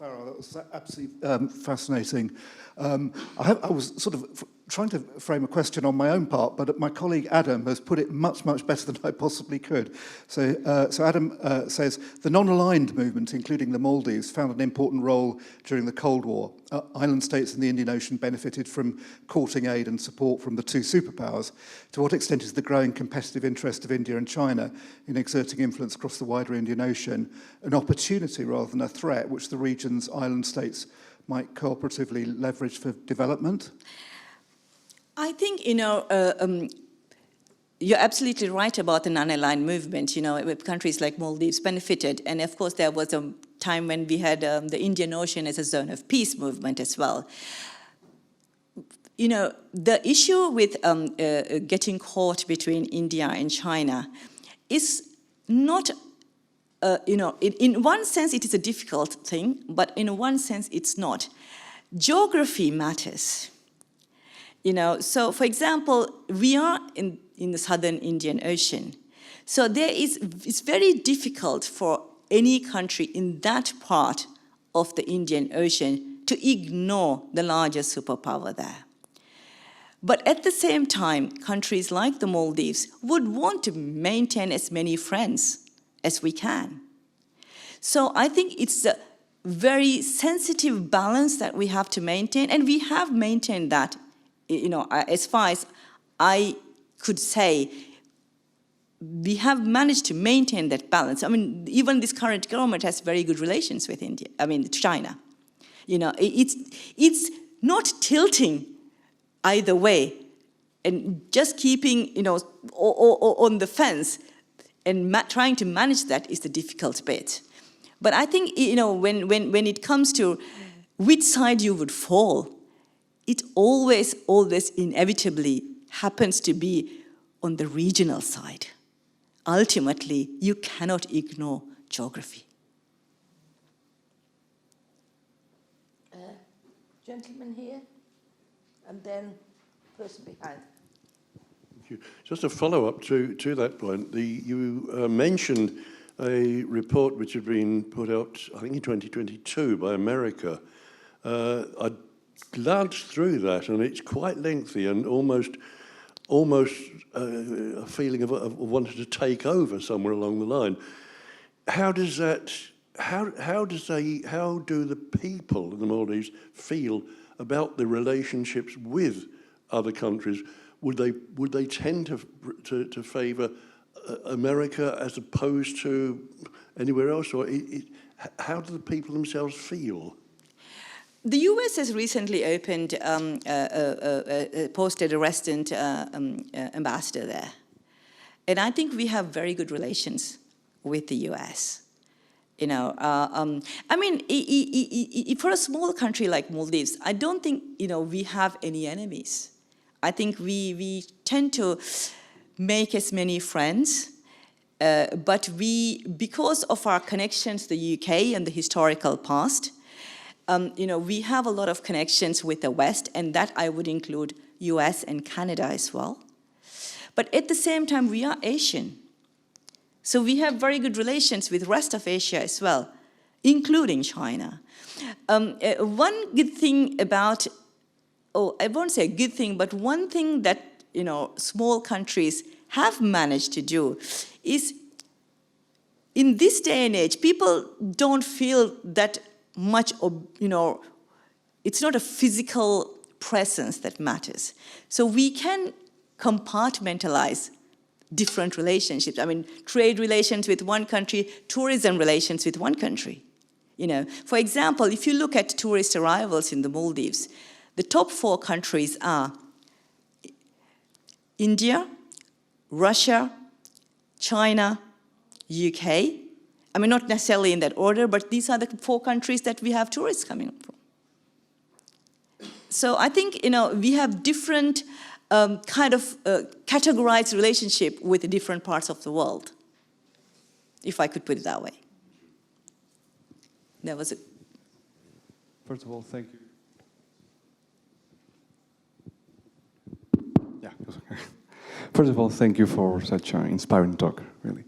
E: Farah. That was absolutely fascinating. I was sort of trying to frame a question on my own part, but my colleague Adam has put it much, much better than I possibly could. So Adam says, the non-aligned movement, including the Maldives, found an important role during the Cold War. Island states in the Indian Ocean benefited from courting aid and support from the two superpowers. To what extent is the growing competitive interest of India and China in exerting influence across the wider Indian Ocean an opportunity rather than a threat, which the region's island states might cooperatively leverage for development?
B: I think, you're absolutely right about the non-aligned movement. Countries like Maldives benefited. And of course, there was a time when we had the Indian Ocean as a zone of peace movement as well. The issue with getting caught between India and China is not, in one sense it is a difficult thing, but in one sense it's not. Geography matters. So for example, we are in the southern Indian Ocean. So it's very difficult for any country in that part of the Indian Ocean to ignore the largest superpower there. But at the same time, countries like the Maldives would want to maintain as many friends as we can. So I think it's a very sensitive balance that we have to maintain, and we have maintained that, as far as I could say, we have managed to maintain that balance. I mean, even this current government has very good relations with China. It's not tilting either way, and just keeping, on the fence and trying to manage that is the difficult bit. But I think, when it comes to which side you would fall, it always inevitably happens to be on the regional side. Ultimately, you cannot ignore geography.
A: Gentleman here, and then person behind.
F: Thank you. Just a follow-up to that point. You mentioned a report which had been put out, I think in 2022, by America. I glanced through that, and it's quite lengthy and almost a feeling of wanting to take over somewhere along the line. How do the people in the Maldives feel about the relationships with other countries? Would they tend to favour America as opposed to anywhere else, or how do the people themselves feel?
B: The US has recently opened, posted a resident ambassador there. And I think we have very good relations with the US. For a small country like Maldives, I don't think, we have any enemies. I think we tend to make as many friends, but because of our connections to the UK and the historical past, we have a lot of connections with the West, and that I would include US and Canada as well. But at the same time, we are Asian. So we have very good relations with the rest of Asia as well, including China. One good thing about, I won't say a good thing, but one thing that, small countries have managed to do is, in this day and age, people don't feel that much of, it's not a physical presence that matters. So we can compartmentalize different relationships. Trade relations with one country, tourism relations with one country. For example, if you look at tourist arrivals in the Maldives, the top 4 countries are India, Russia, China, UK. Not necessarily in that order, but these are the 4 countries that we have tourists coming from. So I think, we have different categorized relationship with different parts of the world, if I could put it that way. That was it.
G: First of all, thank you. Yeah. First of all, thank you for such an inspiring talk, really.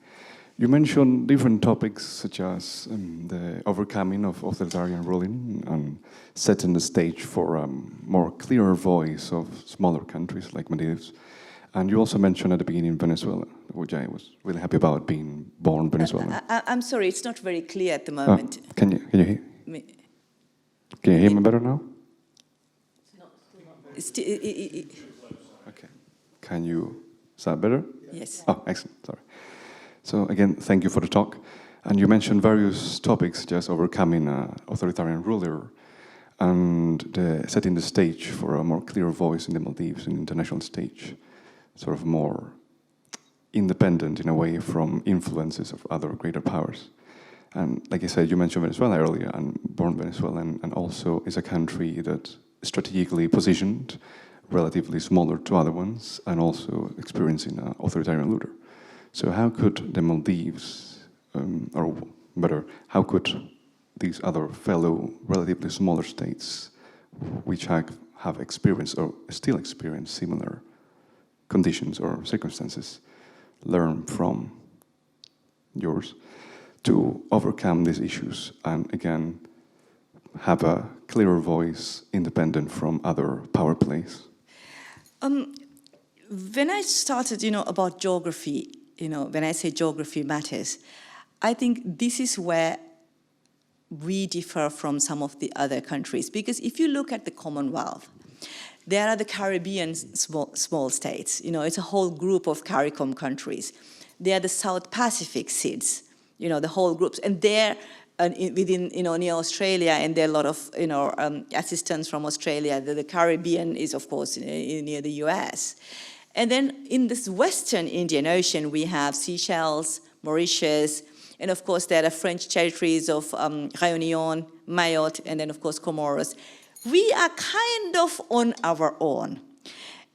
G: You mentioned different topics such as the overcoming of authoritarian ruling and setting the stage for a more clearer voice of smaller countries like Maldives. And you also mentioned at the beginning Venezuela, which I was really happy about, being born Venezuelan.
B: I'm sorry, it's not very clear at the moment.
G: Can you hear? Can you hear me better now? Okay. Can you? Is that better?
B: Yes.
G: Oh, excellent. Sorry. So again, thank you for the talk. And you mentioned various topics, just overcoming authoritarian ruler and setting the stage for a more clear voice in the Maldives, in the international stage, sort of more independent in a way from influences of other greater powers. And like I said, you mentioned Venezuela earlier, and born Venezuelan, and also is a country that strategically positioned, relatively smaller to other ones, and also experiencing an authoritarian ruler. So how could the Maldives, or better, how could these other fellow relatively smaller states, which have experienced or still experience similar conditions or circumstances, learn from yours to overcome these issues and again have a clearer voice independent from other power plays?
B: When I started, about geography, when I say geography matters, I think this is where we differ from some of the other countries. Because if you look at the Commonwealth, there are the Caribbean small states. It's a whole group of CARICOM countries. They are the South Pacific SIDS, the whole groups. And they're within, near Australia, and there are a lot of, assistance from Australia. The Caribbean is, of course, near the US. And then in this Western Indian Ocean, we have Seychelles, Mauritius, and of course, there are French territories of Réunion, Mayotte, and then, of course, Comoros. We are kind of on our own.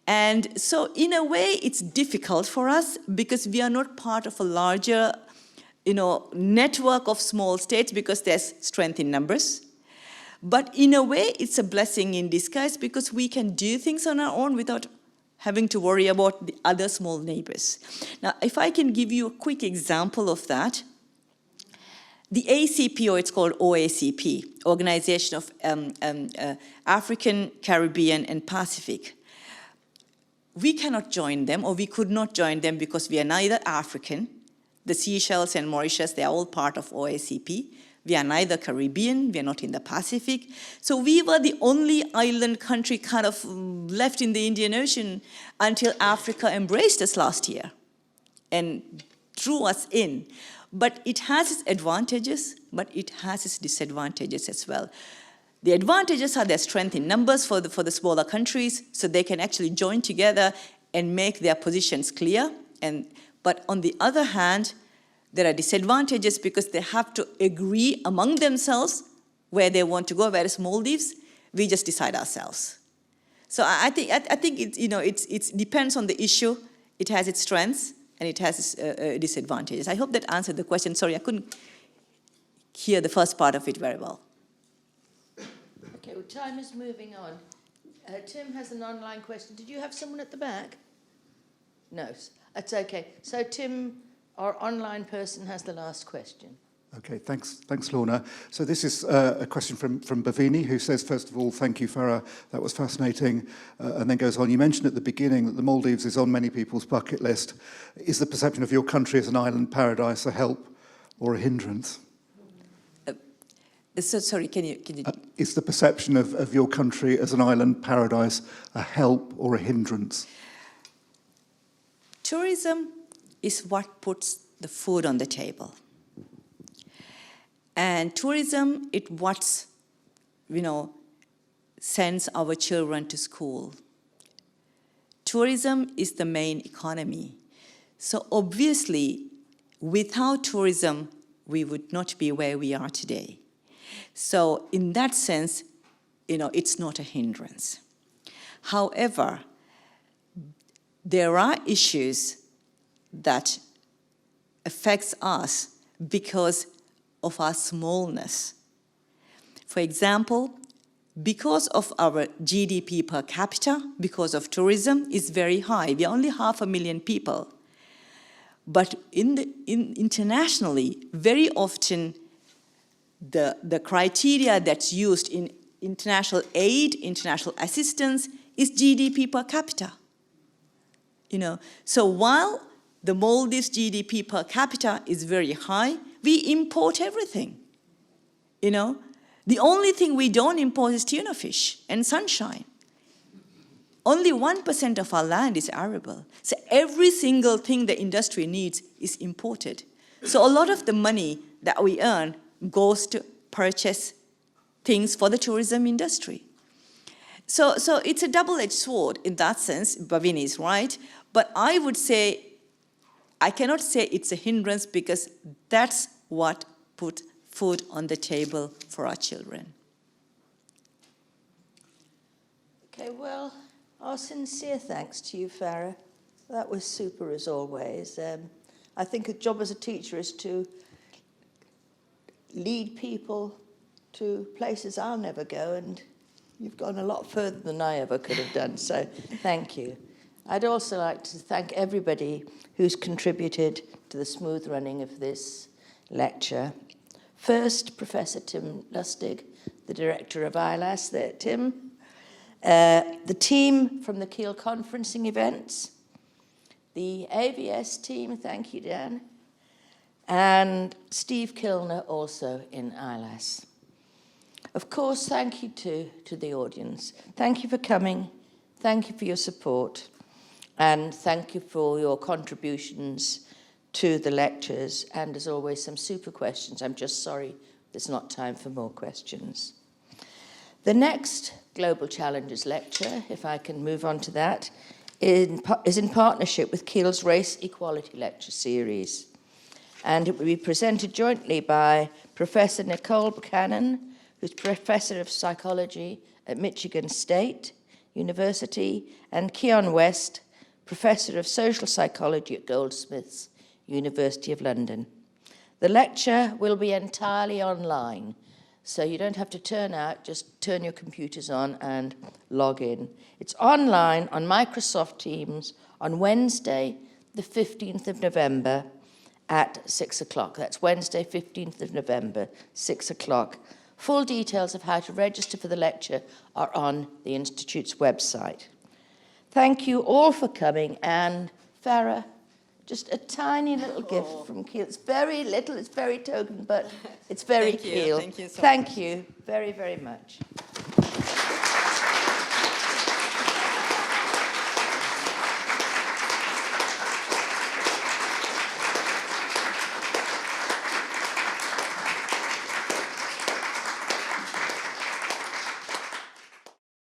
B: And so, in a way, it's difficult for us because we are not part of a larger, network of small states because there's strength in numbers. But in a way, it's a blessing in disguise because we can do things on our own without having to worry about the other small neighbors. Now, if I can give you a quick example of that, the ACP, or it's called OACP, Organization of African, Caribbean, and Pacific. We cannot join them, or we could not join them because we are neither African. The Seychelles and Mauritius, they are all part of OACP. We are neither Caribbean, we are not in the Pacific. So we were the only island country kind of left in the Indian Ocean until Africa embraced us last year and drew us in. But it has its advantages, but it has its disadvantages as well. The advantages are their strength in numbers for the smaller countries, so they can actually join together and make their positions clear. But on the other hand, there are disadvantages because they have to agree among themselves where they want to go, whereas Maldives, we just decide ourselves. So I think it depends on the issue. It has its strengths and it has its disadvantages. I hope that answered the question. Sorry, I couldn't hear the first part of it very well.
A: Okay, well, time is moving on. Tim has an online question. Did you have someone at the back? No, that's okay. So Tim, our online person, has the last question.
E: Okay, thanks, Lorna. So this is a question from Bhavini, who says, first of all, thank you, Farah, that was fascinating, and then goes on, you mentioned at the beginning that the Maldives is on many people's bucket list. Is the perception of your country as an island paradise a help or a hindrance?
B: So sorry, can you?
E: Is the perception of your country as an island paradise a help or a hindrance?
B: Tourism is what puts the food on the table. And tourism, it what, sends our children to school. Tourism is the main economy. So obviously, without tourism, we would not be where we are today. So in that sense, it's not a hindrance. However, there are issues that affects us because of our smallness. For example, because of our GDP per capita, because of tourism, is very high. We are only 500,000 people. But internationally, very often, the criteria that's used in international aid, international assistance, is GDP per capita. So while the Maldives GDP per capita is very high, we import everything. The only thing we don't import is tuna fish and sunshine. Only 1% of our land is arable. So every single thing the industry needs is imported. So a lot of the money that we earn goes to purchase things for the tourism industry. So it's a double-edged sword in that sense. Bhavini is right. But I would say, I cannot say it's a hindrance because that's what put food on the table for our children.
A: Okay, well, our sincere thanks to you, Farah. That was super as always. I think a job as a teacher is to lead people to places I'll never go, and you've gone a lot further than I ever could have done, so thank you. I'd also like to thank everybody who's contributed to the smooth running of this lecture. First, Professor Tim Lustig, the director of ILAS there, Tim. The team from the Kiel conferencing events. The AVS team, thank you, Dan. And Steve Kilner also in ILAS. Of course, thank you to the audience. Thank you for coming. Thank you for your support. And thank you for your contributions to the lectures. And as always, some super questions. I'm just sorry there's not time for more questions. The next Global Challenges lecture, if I can move on to that, is in partnership with Kiel's Race Equality Lecture Series. And it will be presented jointly by Professor Nicole Buchanan, who's Professor of Psychology at Michigan State University, and Keon West, Professor of Social Psychology at Goldsmiths, University of London. The lecture will be entirely online, so you don't have to turn out, just turn your computers on and log in. It's online on Microsoft Teams on Wednesday, the 15th of November at 6 o'clock. That's Wednesday, 15th of November, 6 o'clock. Full details of how to register for the lecture are on the Institute's website. Thank you all for coming, and Farah, just a tiny little gift from Kiel. It's very little, it's very token, but it's very
B: Thank you.
A: Kiel.
B: Thank you so much.
A: Thank you very, very much.